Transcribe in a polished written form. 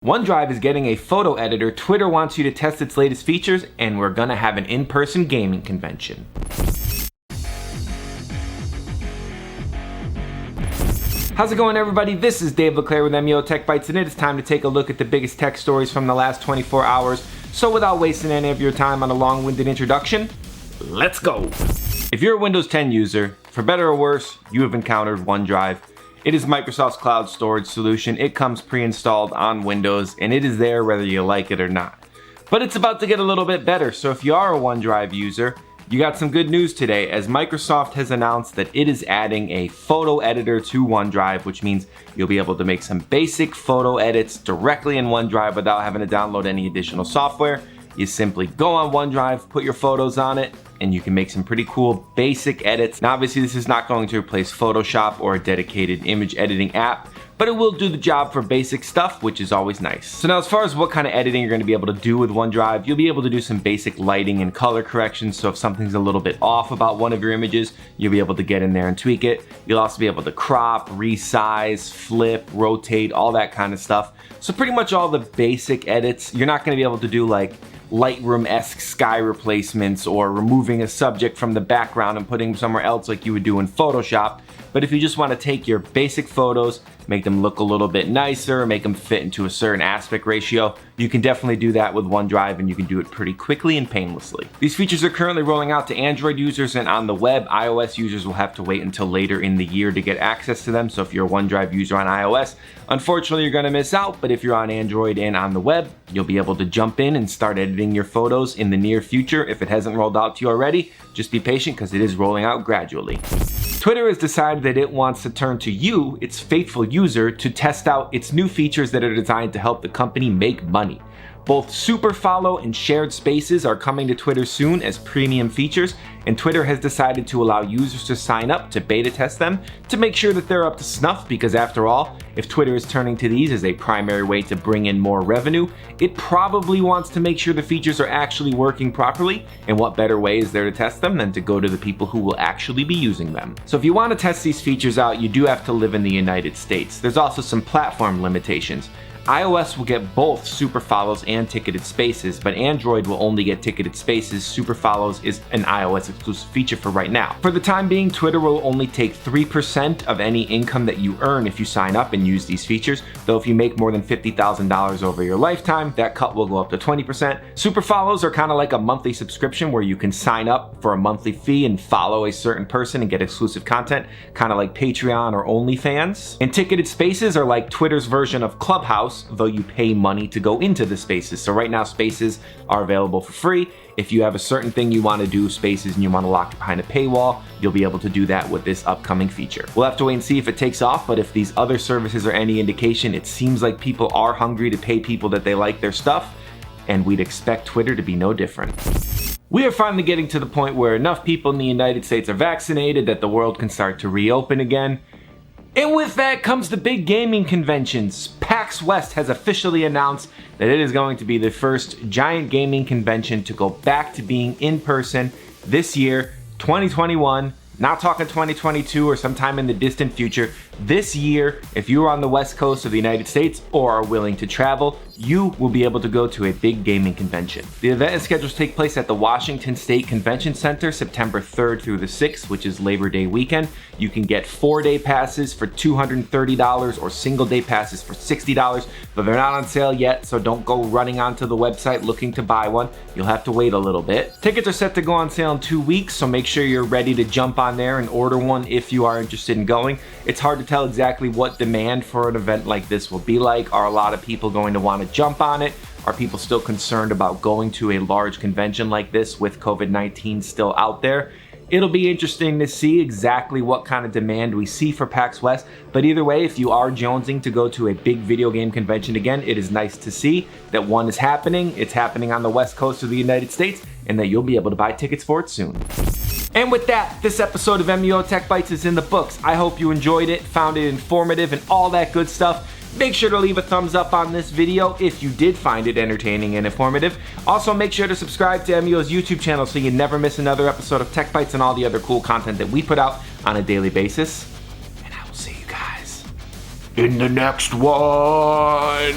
OneDrive is getting a photo editor, Twitter wants you to test its latest features, and we're gonna have an in-person gaming convention. How's it going, everybody? This is Dave LeClaire with MUO Tech Bytes, and it is time to take a look at the biggest tech stories from the last 24 hours. So without wasting any of your time on a long-winded introduction, let's go! If you're a Windows 10 user, for better or worse, you have encountered OneDrive. It is Microsoft's cloud storage solution. It comes pre-installed on Windows, and it is there whether you like it or not. But it's about to get a little bit better, so if you are a OneDrive user, you got some good news today, as Microsoft has announced that it is adding a photo editor to OneDrive, which means you'll be able to make some basic photo edits directly in OneDrive without having to download any additional software. You simply go on OneDrive, put your photos on it, and you can make some pretty cool basic edits. Now obviously this is not going to replace Photoshop or a dedicated image editing app, but it will do the job for basic stuff, which is always nice. So now as far as what kind of editing you're going to be able to do with OneDrive, you'll be able to do some basic lighting and color corrections, so if something's a little bit off about one of your images, you'll be able to get in there and tweak it. You'll also be able to crop, resize, flip, rotate, all that kind of stuff. So pretty much all the basic edits. You're not going to be able to do like Lightroom-esque sky replacements or removing a subject from the background and putting them somewhere else like you would do in Photoshop. But if you just want to take your basic photos, make them look a little bit nicer, make them fit into a certain aspect ratio, you can definitely do that with OneDrive, and you can do it pretty quickly and painlessly. These features are currently rolling out to Android users, and on the web, iOS users will have to wait until later in the year to get access to them. So if you're a OneDrive user on iOS, unfortunately you're going to miss out, but if you're on Android and on the web, you'll be able to jump in and start editing your photos in the near future. If it hasn't rolled out to you already, just be patient because it is rolling out gradually. Twitter has decided that it wants to turn to you, its faithful user, to test out its new features that are designed to help the company make money. Both Super Follow and Shared Spaces are coming to Twitter soon as premium features, and Twitter has decided to allow users to sign up to beta test them to make sure that they're up to snuff, because after all, if Twitter is turning to these as a primary way to bring in more revenue, it probably wants to make sure the features are actually working properly, and what better way is there to test them than to go to the people who will actually be using them. So if you want to test these features out, you do have to live in the United States. There's also some platform limitations. iOS will get both Super Follows and Ticketed Spaces, but Android will only get Ticketed Spaces. Super Follows is an iOS exclusive feature for right now. For the time being, Twitter will only take 3% of any income that you earn if you sign up and use these features, though if you make more than $50,000 over your lifetime, that cut will go up to 20%. Super Follows are kind of like a monthly subscription where you can sign up for a monthly fee and follow a certain person and get exclusive content, kind of like Patreon or OnlyFans. And Ticketed Spaces are like Twitter's version of Clubhouse, though you pay money to go into the spaces. So right now spaces are available for free. If you have a certain thing you want to do spaces and you want to lock it behind a paywall, you'll be able to do that with this upcoming feature. We'll have to wait and see if it takes off, but if these other services are any indication, it seems like people are hungry to pay people that they like their stuff, and we'd expect Twitter to be no different. We are finally getting to the point where enough people in the United States are vaccinated that the world can start to reopen again. And with that comes the big gaming conventions. PAX West has officially announced that it is going to be the first giant gaming convention to go back to being in person this year, 2021. Not talking 2022 or sometime in the distant future. This year, if you are on the West Coast of the United States or are willing to travel, you will be able to go to a big gaming convention. The event is scheduled to take place at the Washington State Convention Center September 3rd through the 6th, which is Labor Day weekend. You can get 4-day passes for $230 or single-day passes for $60, but they're not on sale yet, so don't go running onto the website looking to buy one. You'll have to wait a little bit. Tickets are set to go on sale in 2 weeks, so make sure you're ready to jump on there and order one if you are interested in going. It's hard to tell exactly what demand for an event like this will be like. Are a lot of people going to want to jump on it? Are people still concerned about going to a large convention like this with COVID-19 still out there? It'll be interesting to see exactly what kind of demand we see for PAX West, but either way, if you are jonesing to go to a big video game convention again, it is nice to see that one is happening. It's happening on the West Coast of the United States, and that you'll be able to buy tickets for it soon. And with that, this episode of MUO Tech Bytes is in the books. I hope you enjoyed it, found it informative, and all that good stuff. Make sure to leave a thumbs up on this video if you did find it entertaining and informative. Also, make sure to subscribe to MUO's YouTube channel so you never miss another episode of Tech Bytes and all the other cool content that we put out on a daily basis. And I will see you guys in the next one.